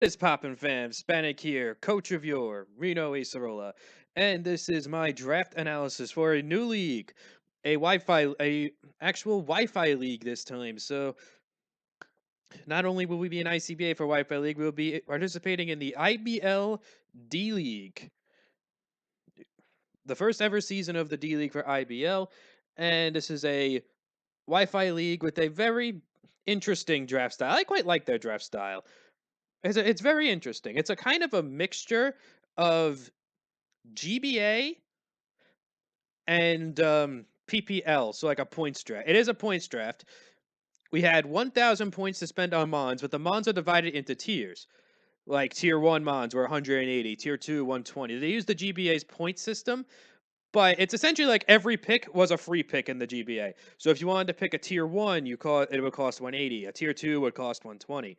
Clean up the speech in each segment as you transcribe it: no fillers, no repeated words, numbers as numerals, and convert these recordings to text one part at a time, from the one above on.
It's poppin' fam, Spanic here, coach of your Reno Acerola, and this is my draft analysis for a new league, a actual Wi-Fi league this time. So not only will we be in ICBA for Wi-Fi league, we'll be participating in the IBL D-League, the first ever season of the D-League for IBL, and this is a Wi-Fi league with a very interesting draft style. I quite like their draft style. It's very interesting. It's a kind of a mixture of GBA and PPL, so like a points draft. It is a points draft. We had 1,000 points to spend on Mons, but the Mons are divided into tiers. Like tier 1 Mons were 180, tier 2 120. They use the GBA's point system, but it's essentially like every pick was a free pick in the GBA. So if you wanted to pick a tier 1, it would cost 180. A tier 2 would cost 120,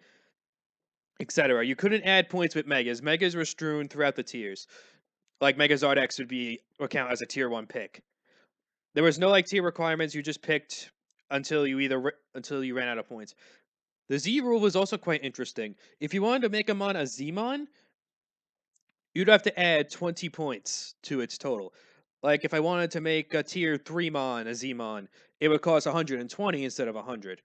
etc. You couldn't add points with Megas. Megas were strewn throughout the tiers. Like Megazord X would count as a tier 1 pick. There was no like tier requirements. You just picked until you ran out of points. The Z rule was also quite interesting. If you wanted to make a mon a Zmon, you'd have to add 20 points to its total. Like if I wanted to make a tier 3 mon a Zmon, it would cost 120 instead of 100.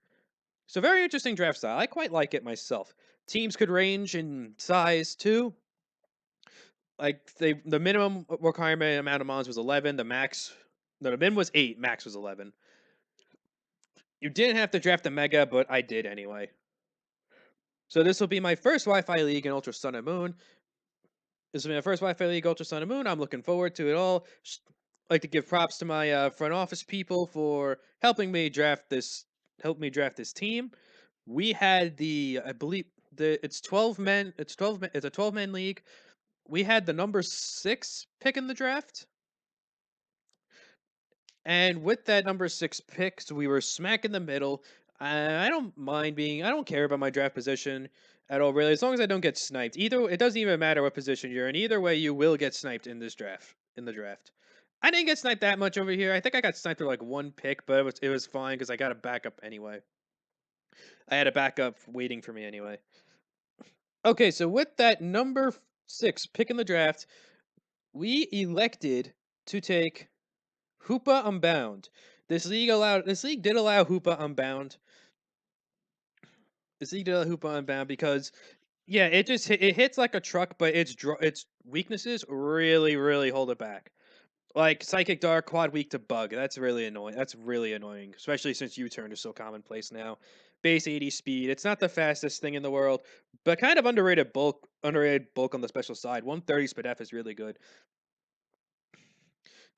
So very interesting draft style. I quite like it myself. Teams could range in size too. Like the minimum requirement amount of mons was 11. The min was 8. Max was 11. You didn't have to draft a mega, but I did anyway. So this will be my first Wi-Fi league in Ultra Sun and Moon. This will be my first Wi-Fi league Ultra Sun and Moon. I'm looking forward to it all. Like to give props to my front office people for helping me draft this. Help me draft this team. We had I believe it's 12 men. It's 12. It's a 12-man league. We had the number 6 pick in the draft. And with that number 6 picks, we were smack in the middle. I don't mind being. I don't care about my draft position at all, really, as long as I don't get sniped. It doesn't even matter what position you're in. Either way, you will get sniped in this draft. In the draft, I didn't get sniped that much over here. I think I got sniped for like 1 pick, but it was fine because I got a backup anyway. I had a backup waiting for me anyway. Okay, so with that number 6 pick in the draft, we elected to take Hoopa Unbound. This league did allow Hoopa Unbound. This league did allow Hoopa Unbound because yeah, it hits like a truck, but its weaknesses really hold it back. Like Psychic Dark, quad weak to bug. That's really annoying. That's really annoying, especially since U-turn is so commonplace now. Base 80 speed. It's not the fastest thing in the world, but kind of underrated bulk. Underrated bulk on the special side. 130 speed F is really good.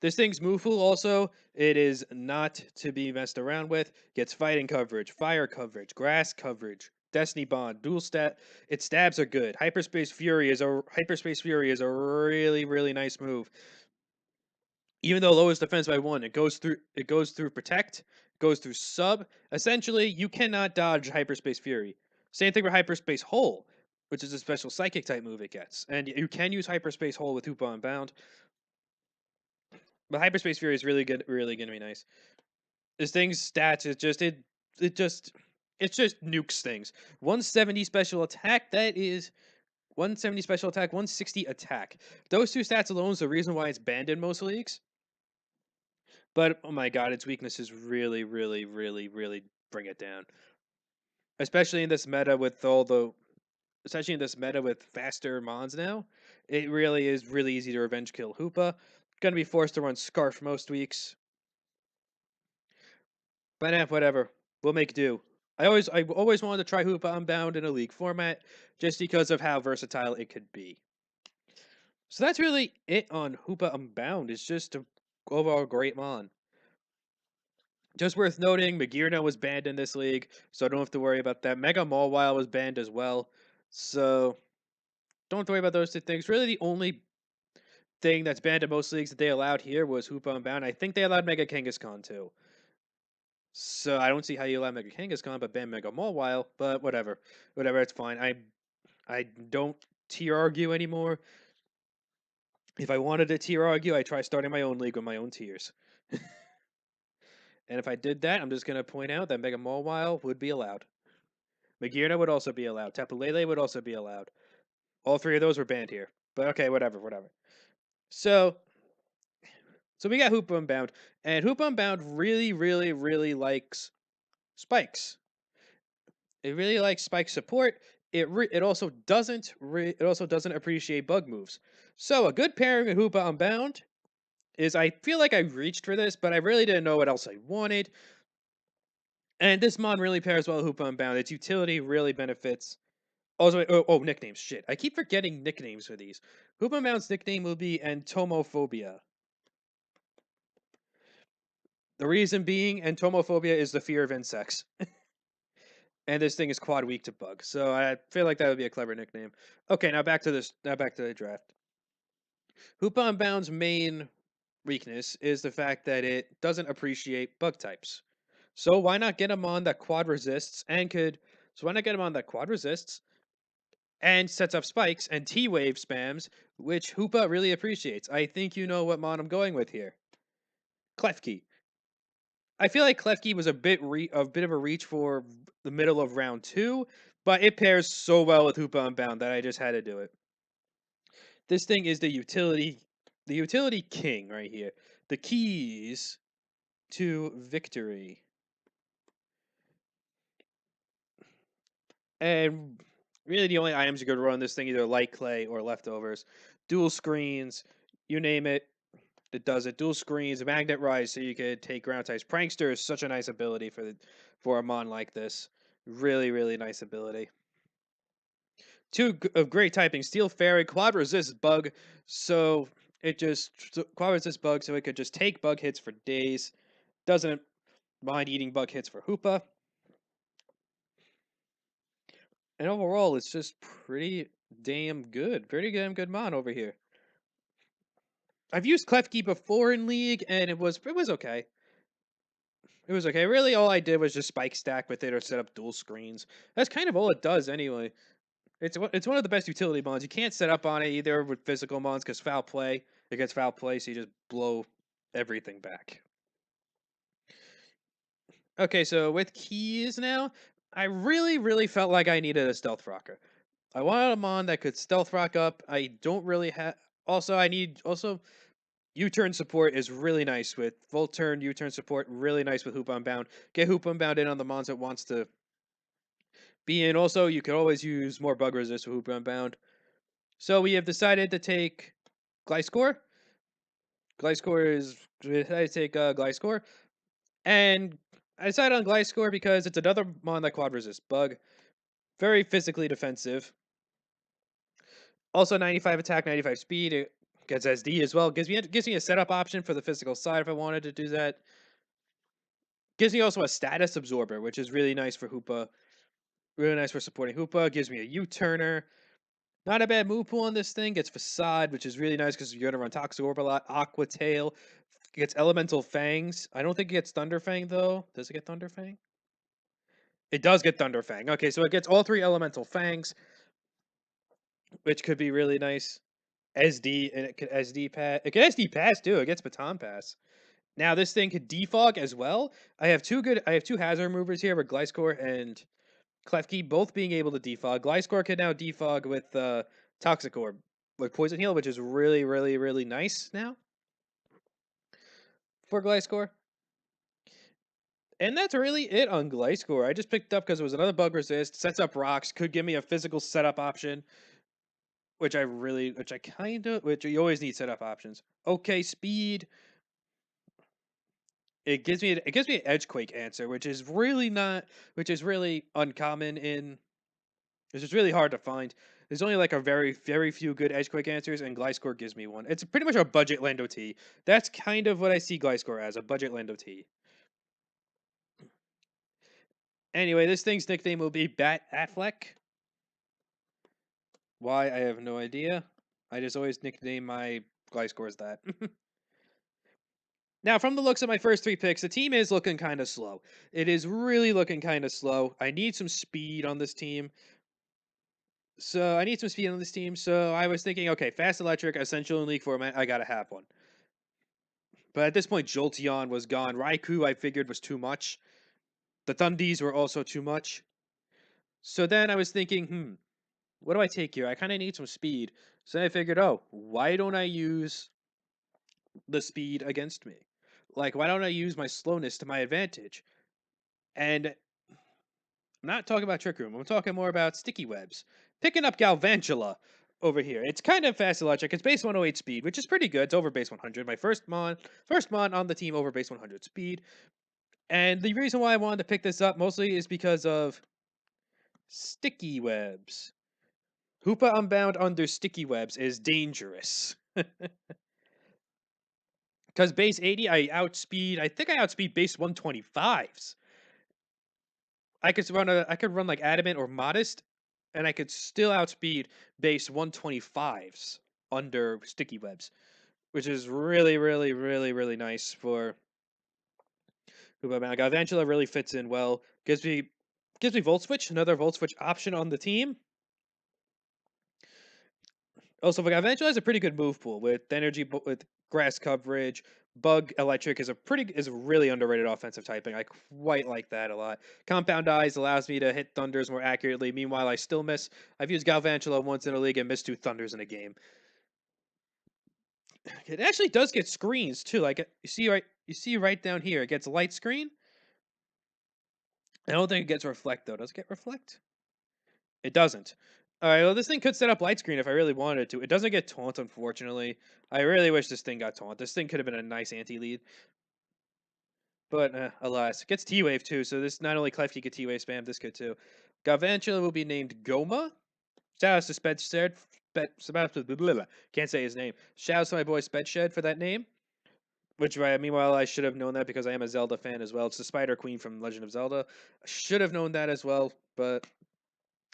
This thing's Mufu also, it is not to be messed around with. Gets fighting coverage, fire coverage, grass coverage, Destiny Bond, dual stat. Its stabs are good. Hyperspace Fury is a really nice move. Even though lowest defense by 1, it goes through protect, goes through sub. Essentially, you cannot dodge Hyperspace Fury. Same thing for Hyperspace Hole, which is a special psychic type move it gets. And you can use Hyperspace Hole with Hoopa Unbound. But Hyperspace Fury is really gonna be nice. This thing's stats is it just nukes things. 170 special attack. That is 170 special attack, 160 attack. Those two stats alone is the reason why it's banned in most leagues. But oh my god, its weaknesses really bring it down. Especially in this meta with especially in this meta with faster mons now. It really is really easy to revenge kill Hoopa. Gonna be forced to run Scarf most weeks. But whatever. We'll make do. I always wanted to try Hoopa Unbound in a league format, just because of how versatile it could be. So that's really it on Hoopa Unbound. It's just a overall great mon. Just worth noting, Magirna was banned in this league, so I don't have to worry about that. Mega Mawile was banned as well, so don't have to worry about those two things. Really, the only thing that's banned in most leagues that they allowed here was Hoopa Unbound. I think they allowed Mega Kangaskhan too. So I don't see how you allow Mega Kangaskhan but ban Mega Mawile, but whatever. Whatever, it's fine. I don't tier argue anymore. If I wanted to tier argue, I try starting my own league with my own tiers. And if I did that, I'm just going to point out that Mega Mawile would be allowed. Magirna would also be allowed. Tapu Lele would also be allowed. All three of those were banned here. But okay, whatever, whatever. So we got Hoopa Unbound, and Hoopa Unbound really, really, really likes spikes. It really likes spike support. It also doesn't appreciate bug moves. So a good pairing with Hoopa Unbound is, I feel like I reached for this, but I really didn't know what else I wanted. And this mon really pairs well with Hoopa Unbound. Its utility really benefits. Also, nicknames. Shit, I keep forgetting nicknames for these. Hoopa Unbound's nickname will be Entomophobia. The reason being, entomophobia is the fear of insects. And this thing is quad weak to bug. So I feel like that would be a clever nickname. Okay, now back to this. Now back to the draft. Hoopa Unbound's main weakness is the fact that it doesn't appreciate bug types. So why not get him on that quad resists and could. So why not get him on that quad resists and sets up spikes and T-wave spams, which Hoopa really appreciates. I think you know what mon I'm going with here. Klefki. I feel like Klefki was a bit of a reach for the middle of round 2, but it pairs so well with Hoopa Unbound that I just had to do it. This thing is the utility king right here. The keys to victory. And really the only items you could run this thing, either light clay or leftovers. Dual screens, you name it, it does it. Dual screens, magnet rise, so you could take ground types. Prankster is such a nice ability for a mon like this. Really, really nice ability. Two of great typing: Steel Fairy, quad resist bug, so quad resist bug, so it could just take bug hits for days. Doesn't mind eating bug hits for Hoopa. And overall, it's just pretty damn good. Pretty damn good mon over here. I've used Klefki before in League, and it was okay. It was okay. Really, all I did was just spike stack with it or set up dual screens. That's kind of all it does anyway. It's one of the best utility mons. You can't set up on it either with physical mons because foul play. It gets foul play, so you just blow everything back. Okay, so with keys now, I really, really felt like I needed a stealth rocker. I wanted a mon that could stealth rock up. I don't really have. Also U-turn support is really nice with full turn U-turn support. Really nice with Hoop Unbound. Get Hoop Unbound in on the mons it wants to be in. Also, you could always use more bug resist with Hoop Unbound. So we have decided to take Gliscor. I take Gliscor, and I decided on Gliscor because it's another mon that quad resist bug. Very physically defensive. Also 95 attack, 95 speed. It gets SD as well. Gives me a setup option for the physical side if I wanted to do that. Gives me also a status absorber, which is really nice for Hoopa. Really nice for supporting Hoopa. Gives me a U-turner. Not a bad move pool on this thing. Gets Facade, which is really nice because you're going to run Toxic Orb a lot. Aqua Tail. Gets Elemental Fangs. I don't think it gets Thunder Fang, though. Does it get Thunder Fang? It does get Thunder Fang. Okay, so it gets all 3 Elemental Fangs, which could be really nice. SD, and it could SD pass. It could SD pass, too. It gets Baton Pass. Now, this thing could defog as well. I have two hazard movers here with Gliscor and Klefki both being able to defog. Gliscor can now defog with Toxic Orb with Poison Heal, which is really, really, really nice now for Gliscor. And that's really it on Gliscor. I just picked up because it was another bug resist, sets up rocks, could give me a physical setup option, which you always need setup options. Okay, speed. It gives me an Edgequake answer, which is really uncommon which is really hard to find. There's only like a very, very few good Edgequake answers, and Gliscor gives me one. It's pretty much a budget Lando T. That's kind of what I see Gliscor as, a budget Lando T. Anyway, this thing's nickname will be Bat Affleck. Why, I have no idea. I just always nickname my Gliscor as that. Now, from the looks of my first 3 picks, the team is looking kind of slow. It is really looking kind of slow. I need some speed on this team. So I was thinking, okay, fast electric, essential in league format, I gotta have one. But at this point, Jolteon was gone. Raikou, I figured, was too much. The Thundies were also too much. So then I was thinking, what do I take here? I kind of need some speed. So I figured, oh, why don't I use the speed against me? Like, why don't I use my slowness to my advantage? And I'm not talking about Trick Room. I'm talking more about Sticky Webs. Picking up Galvantula over here. It's kind of fast electric. It's base 108 speed, which is pretty good. It's over base 100. My first mon on the team over base 100 speed. And the reason why I wanted to pick this up mostly is because of Sticky Webs. Hoopa Unbound under Sticky Webs is dangerous. Because base 80, I think I outspeed base 125s. I could run like Adamant or Modest, and I could still outspeed base 125s under Sticky Webs, which is really, really, really, really nice for Hoopa Unbound. Galvantula really fits in well. Gives me Volt Switch, another Volt Switch option on the team. Also, Galvantula has a pretty good move pool with with grass coverage. Bug Electric is a really underrated offensive typing. I quite like that a lot. Compound Eyes allows me to hit thunders more accurately. Meanwhile, I still miss. I've used Galvantula once in a league and missed 2 thunders in a game. It actually does get screens too. Like you see right down here, it gets light screen. I don't think it gets reflect though. Does it get reflect? It doesn't. All right, well, this thing could set up light screen if I really wanted it to. It doesn't get taunt, unfortunately. I really wish this thing got taunt. This thing could have been a nice anti-lead. But, alas. It gets T-Wave, too, so this not only Klefki could T-Wave spam, this could, too. Galvantula will be named Goma. Shout out to Spedshed. Can't say his name. Shout out to my boy Spedshed for that name. Which, meanwhile, I should have known that because I am a Zelda fan as well. It's the Spider Queen from Legend of Zelda. I should have known that as well, but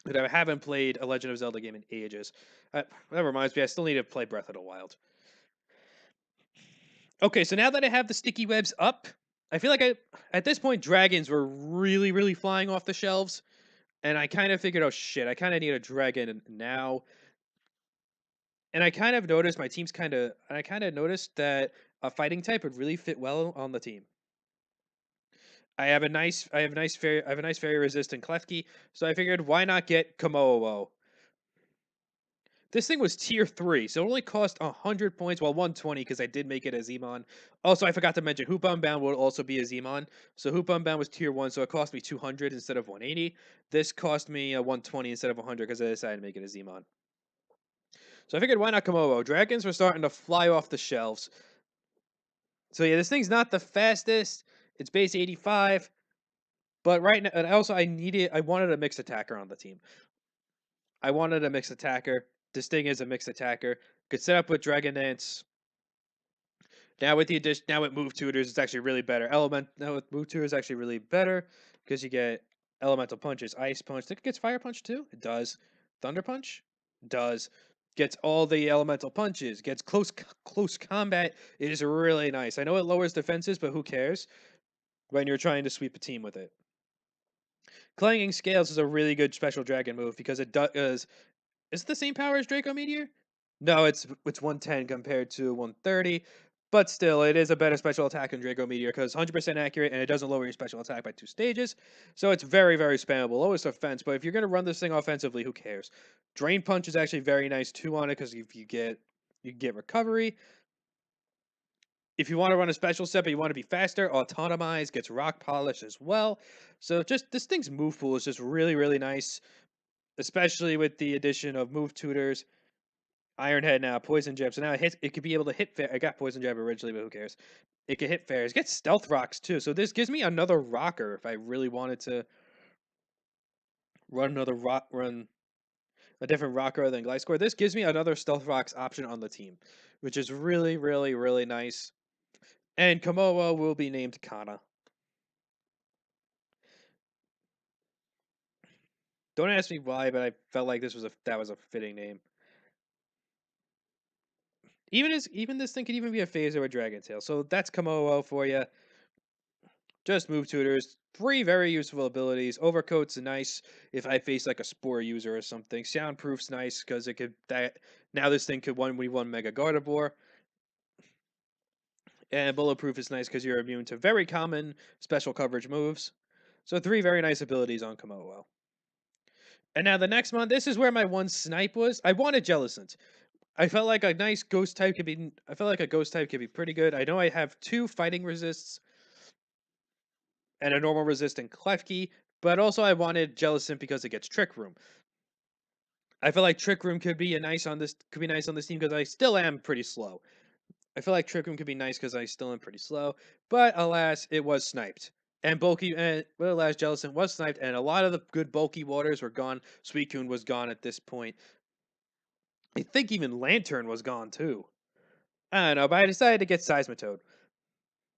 I haven't played a Legend of Zelda game in ages. That reminds me, I still need to play Breath of the Wild. Okay, so now that I have the Sticky Webs up, I feel like at this point, dragons were really, really flying off the shelves. And I kind of figured, oh shit, I kind of need a dragon now. And I kind of noticed I kind of noticed that a fighting type would really fit well on the team. I have a nice fairy resistant Klefki, so I figured why not get Komodo. This thing was tier 3, so it only cost 100 points, well, 120 because I did make it a Zemon. Also, I forgot to mention, Hoop Unbound will also be a Zemon. So Hoop Unbound was tier 1, so it cost me 200 instead of 180. This cost me 120 instead of 100 because I decided to make it a Zemon. So I figured, why not Komodo? Dragons were starting to fly off the shelves. So yeah, this thing's not the fastest. It's base 85. But right now, and also I wanted a mixed attacker on the team. I wanted a mixed attacker. This thing is a mixed attacker. Could set up with Dragon Dance. Now with the addition, now with Move Tutors, it's actually really better. Now with Move Tutors, actually really better because you get Elemental Punches, Ice Punch. Think it gets Fire Punch too. It does. Thunder Punch does. Gets all the elemental punches. Gets close combat. It is really nice. I know it lowers defenses, but who cares when you're trying to sweep a team with it. Clanging Scales is a really good special dragon move because it does. Is it the same power as Draco Meteor? No, it's 110 compared to 130, but still, it is a better special attack than Draco Meteor because 100% accurate and it doesn't lower your special attack by 2 stages. So it's very, very spammable. Lowest offense, but if you're going to run this thing offensively, who cares? Drain Punch is actually very nice too on it because if you get recovery. If you want to run a special set but you want to be faster, Autonomize gets Rock Polish as well. So just this thing's move pool is just really, really nice, especially with the addition of Move Tutors. Iron Head now, Poison Jab. So now it could be able to hit fair. I got Poison Jab originally, but who cares? It can hit fairs. It gets Stealth Rocks too. So this gives me another rocker if I really wanted to run a different rocker other than Gliscor. This gives me another Stealth Rocks option on the team, which is really, really, really nice. And Komodo will be named Kana. Don't ask me why, but I felt like that was a fitting name. Even this thing could even be a Phaser or a Dragon Tail. So that's Komodo for you. Just Move Tutors. 3 very useful abilities. Overcoat's nice if I face like a Spore user or something. Soundproof's nice because it could now this thing could 1v1 Mega Gardevoir. And Bulletproof is nice because you're immune to very common special coverage moves. So 3 very nice abilities on Komodo. And now the next month, this is where my one snipe was. I wanted Jellicent. I felt like a nice ghost type could be. I felt like a ghost type could be pretty good. I know I have 2 fighting resists and a normal resist in Klefki, but also I wanted Jellicent because it gets Trick Room. I feel like Trick Room could be nice on this. Could be nice on this team because I still am pretty slow. I feel like Trick Room could be nice because I still am pretty slow. But alas, it was sniped. And bulky, and well, alas, Jellicent was sniped, and a lot of the good bulky waters were gone. Suicune was gone at this point. I think even Lantern was gone too. I don't know, but I decided to get Seismitoad.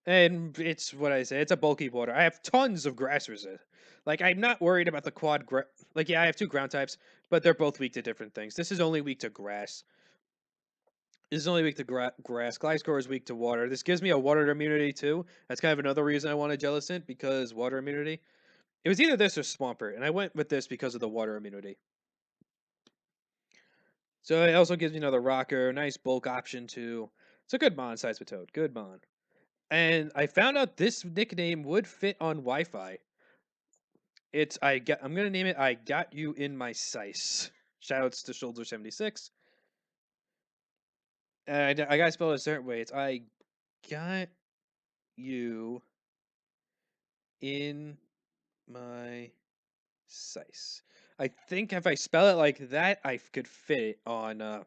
And it's what I say, it's a bulky water. I have tons of grass resist. Like, I'm not worried about the like, yeah, I have 2 ground types, but they're both weak to different things. This is only weak to grass. This is only weak to grass. Gliscor is weak to water. This gives me a water immunity too. That's kind of another reason I wanted Jellicent, because water immunity. It was either this or Swampert, and I went with this because of the water immunity. So it also gives me another rocker, nice bulk option too. It's a good mon, Seismitoad. Good mon. And I found out this nickname would fit on Wi-Fi. I'm gonna name it I Got You in My Sice. Shoutouts to Shoulder76. And I gotta spell it a certain way. It's I got you in my size. I think if I spell it like that, I could fit it on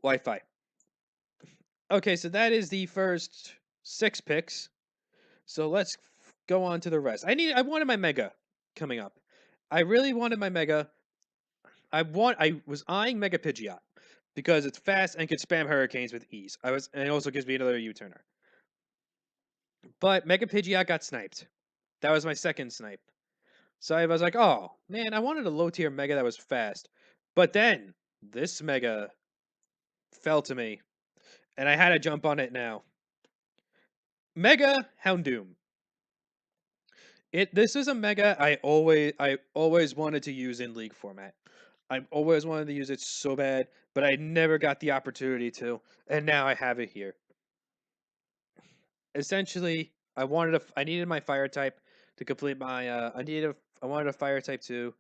Wi-Fi. Okay, so that is the first 6 picks. So let's go on to the rest. I wanted my Mega coming up. I really wanted my Mega. I was eyeing Mega Pidgeot because it's fast and could spam hurricanes with ease. And it also gives me another U-turner. But Mega Pidgeot got sniped. That was my second snipe. So I was like, oh, man, I wanted a low tier Mega that was fast. But then this Mega fell to me, and I had to jump on it now. Mega Houndoom. This is a Mega I always wanted to use in League format. I always wanted to use it so bad, but I never got the opportunity to, and now I have it here. Essentially, I needed my fire type to complete my I wanted a fire type too.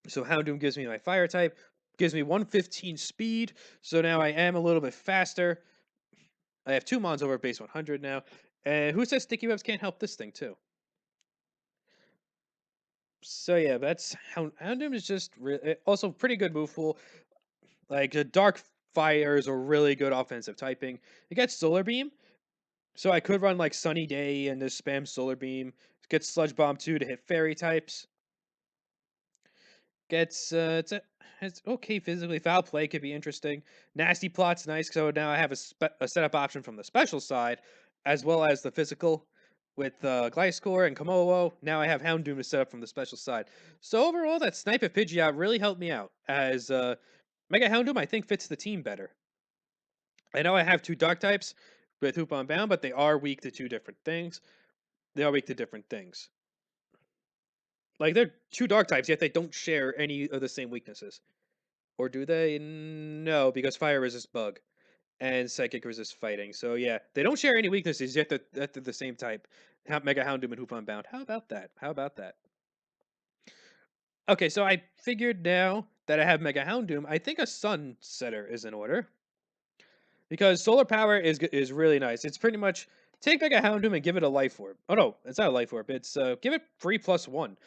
So Houndoom gives me my fire type, gives me 115 speed, so now I am a little bit faster. I have 2 mons over base 100 now. And who says sticky webs can't help this thing too? So yeah, that's Houndoom is just also pretty good move pool. Like the Dark Fire is a really good offensive typing. It gets Solar Beam, so I could run like Sunny Day and just spam Solar Beam. It gets Sludge Bomb too to hit Fairy types. Gets it's okay physically. Foul Play could be interesting. Nasty Plot's nice, so now I have a setup option from the special side, as well as the physical with Gliscor and Komodo. Now I have Houndoom to set up from the special side. So overall, that Snipe of Pidgeot really helped me out, as Mega Houndoom I think fits the team better. I know I have 2 Dark types with Hoop on Bound, but they are weak to 2 different things. They are weak to different things. Like, they're 2 Dark types, yet they don't share any of the same weaknesses. Or do they? No, because Fire resists Bug and Psychic resists Fighting. So yeah, they don't share any weaknesses, yet they're the same type. Mega Houndoom and Hoop Unbound. How about that? How about that? Okay, so I figured now that I have Mega Houndoom, I think a Sun Setter is in order. Because Solar Power is really nice. It's pretty much take Mega Houndoom and give it a Life Orb. Oh no, it's not a Life Orb. It's give it free +1.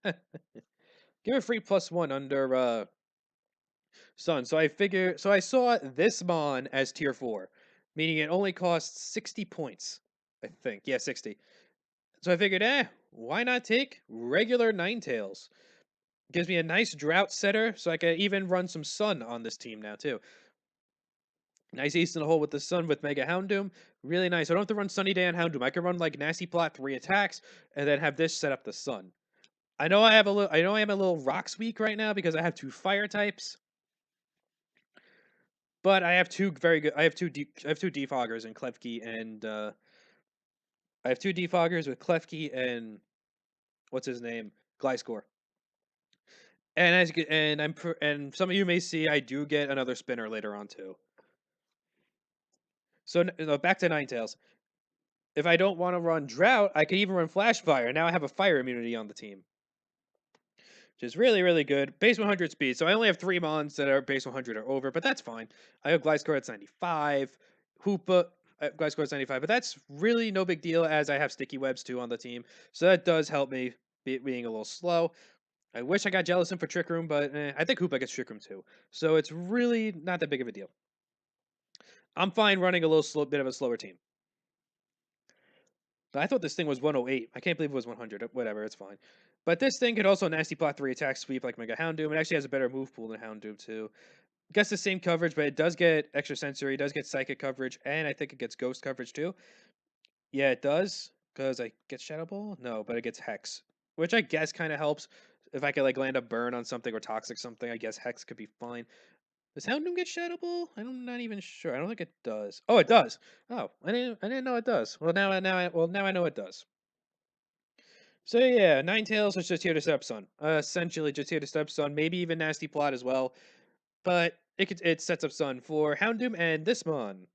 Give it free +1 under Sun. So I saw this Mon as tier 4, meaning it only costs 60 points. I think. Yeah, 60. So I figured, why not take regular Ninetales? Gives me a nice drought setter, so I can even run some Sun on this team now too. Nice ace in the hole with the Sun with Mega Houndoom. Really nice. I don't have to run Sunny Day on Houndoom. I can run like Nasty Plot 3 attacks and then have this set up the Sun. I know I am a little Rocks weak right now because I have 2 fire types. But I have 2 very good. I have 2 defoggers in Klefki and I have 2 defoggers with Klefki and what's his name, Gliscor. And and some of you may see I do get another spinner later on too. So back to Ninetales. If I don't want to run Drought, I could even run Flash Fire. Now I have a fire immunity on the team. which is really, really good. Base 100 speed. So I only have 3 Mons that are base 100 or over, but that's fine. I have Gliscor at 95. Hoopa, Gliscor at 95, but that's really no big deal as I have Sticky Webs too on the team. So that does help me being a little slow. I wish I got Jellison for Trick Room, but I think Hoopa gets Trick Room too. So it's really not that big of a deal. I'm fine running a little bit of a slower team. But I thought this thing was 108. I can't believe it was 100. Whatever, it's fine. But this thing could also nasty plot 3 attack sweep like Mega Houndoom. It actually has a better move pool than Houndoom too. Gets the same coverage, but it does get extra sensory, it does get psychic coverage, and I think it gets ghost coverage too. Yeah, it does. Because I get Shadow Ball? No, but it gets Hex. Which I guess kind of helps. If I could like land a burn on something or toxic something, I guess Hex could be fine. Does Houndoom get Shadow Ball? I'm not even sure. I don't think it does. Oh, it does. Oh, I didn't know it does. Well, now I know it does. So yeah, Ninetales is just here to step Sun. Essentially just here to step Sun. Maybe even Nasty Plot as well. But it sets up Sun for Houndoom and this Mon.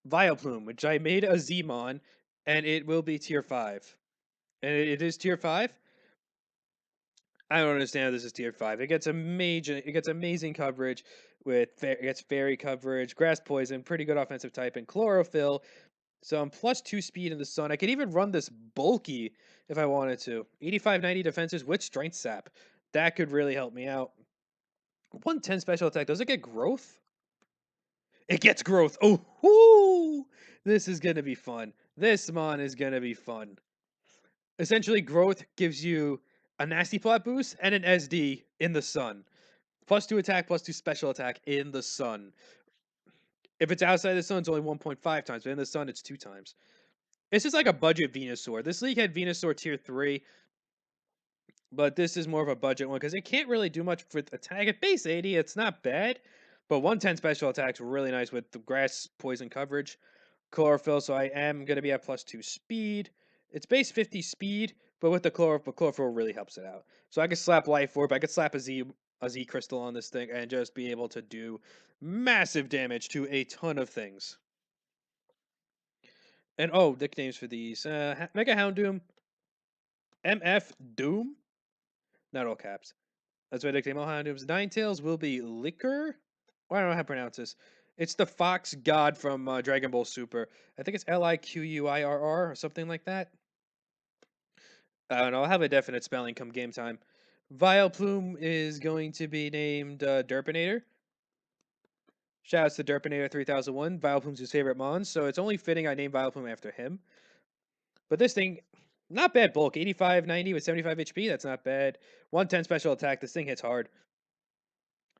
Vileplume, which I made a Zmon, and it will be tier 5. And it is tier 5. I don't understand how this is tier 5. It gets amazing coverage it gets fairy coverage, grass poison, pretty good offensive type, and chlorophyll. So I'm plus 2 speed in the sun. I could even run this bulky if I wanted to. 85, 90 defenses with strength sap. That could really help me out. 110 special attack. Does it get growth? It gets growth. Oh, whoo! This is going to be fun. This mon is going to be fun. Essentially, growth gives you a nasty plot boost and an SD in the sun. Plus 2 attack, plus 2 special attack in the sun. If it's outside the sun, it's only 1.5 times, but in the sun, it's 2 times. It's just like a budget Venusaur. This league had Venusaur tier 3, but this is more of a budget one because it can't really do much with attack. At base 80, it's not bad, but 110 special attack's really nice with the grass poison coverage. Chlorophyll, so I am going to be at plus 2 speed. It's base 50 speed, but with the chlorophyll really helps it out. So I could slap Life Orb, I could slap a Z crystal on this thing and just be able to do massive damage to a ton of things. And oh, nicknames for these. Mega Houndoom, MF Doom, not all caps. That's my nickname. All Houndooms. Ninetales will be Liquor. I don't know how to pronounce this. It's the fox god from Dragon Ball Super. I think it's Liquirr or something like that. I don't know. I'll have a definite spelling come game time. Vileplume is going to be named Derpinator. Shoutouts to Derpinator 3001. Vileplume's his favorite mon, so it's only fitting I name Vileplume after him. But this thing, not bad bulk. 85, 90 with 75 HP. That's not bad. 110 special attack. This thing hits hard.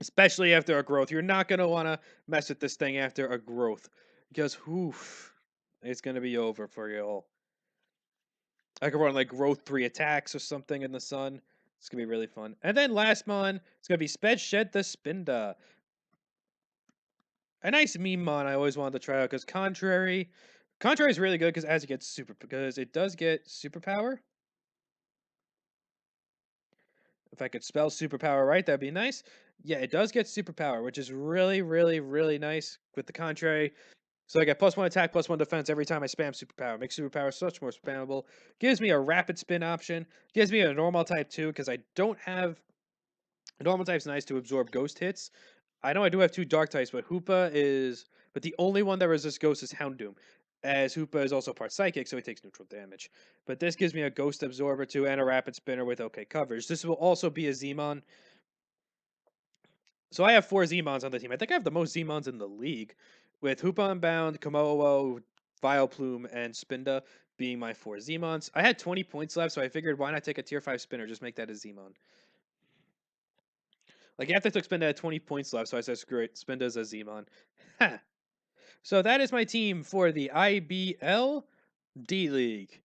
Especially after a growth. You're not going to want to mess with this thing after a growth. Because, oof, it's going to be over for you all. I could run like growth 3 attacks or something in the sun. It's going to be really fun. And then last mon, it's going to be Sped Shed the Spinda. A nice meme mon I always wanted to try out because Contrary is really good because it does get superpower. If I could spell superpower right, that'd be nice. Yeah, it does get superpower, which is really, really, really nice with the Contrary. So I get plus 1 attack, plus 1 defense every time I spam superpower. Makes superpower so much more spammable. Gives me a rapid spin option. Gives me a normal type too, because I don't have... Normal type's nice to absorb ghost hits. I know I do have 2 dark types, but Hoopa is... But the only one that resists ghost is Houndoom, as Hoopa is also part psychic, so he takes neutral damage. But this gives me a ghost absorber too, and a rapid spinner with okay coverage. This will also be a Zmon. So I have 4 Zmons on the team. I think I have the most Zmons in the league, with Hoopa Unbound, Komodo, Vileplume, and Spinda being my 4 Zmons. I had 20 points left, so I figured why not take a tier 5 spinner, just make that a Zmon. Like after I took Spinda, I had 20 points left, so I said screw it, Spinda's a Zmon. Ha! So that is my team for the IBL D-League.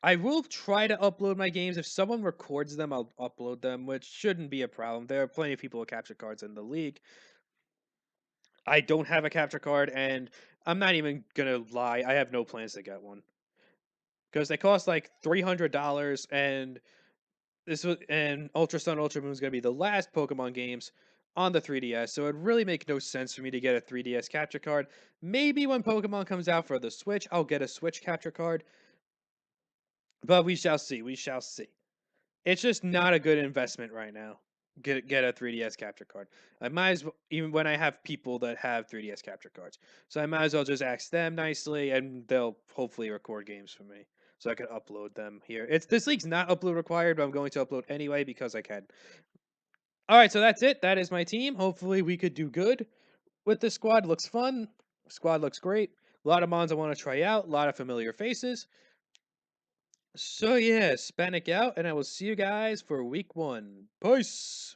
I will try to upload my games. If someone records them, I'll upload them, which shouldn't be a problem. There are plenty of people with capture cards in the league. I don't have a capture card, and I'm not even gonna lie. I have no plans to get one because they cost like $300, and Ultra Sun, Ultra Moon is gonna be the last Pokemon games on the 3DS. So it'd really make no sense for me to get a 3DS capture card. Maybe when Pokemon comes out for the Switch, I'll get a Switch capture card, but we shall see. We shall see. It's just not a good investment right now. Get a 3DS capture card. I might as well, even when I have people that have 3DS capture cards. So I might as well just ask them nicely, and they'll hopefully record games for me, so I can upload them here. It's this league's not upload required, but I'm going to upload anyway because I can. All right, so that's it. That is my team. Hopefully we could do good with this squad. Looks fun. Squad looks great. A lot of mons I want to try out. A lot of familiar faces. So yeah, Spanic out, and I will see you guys for week 1. Peace.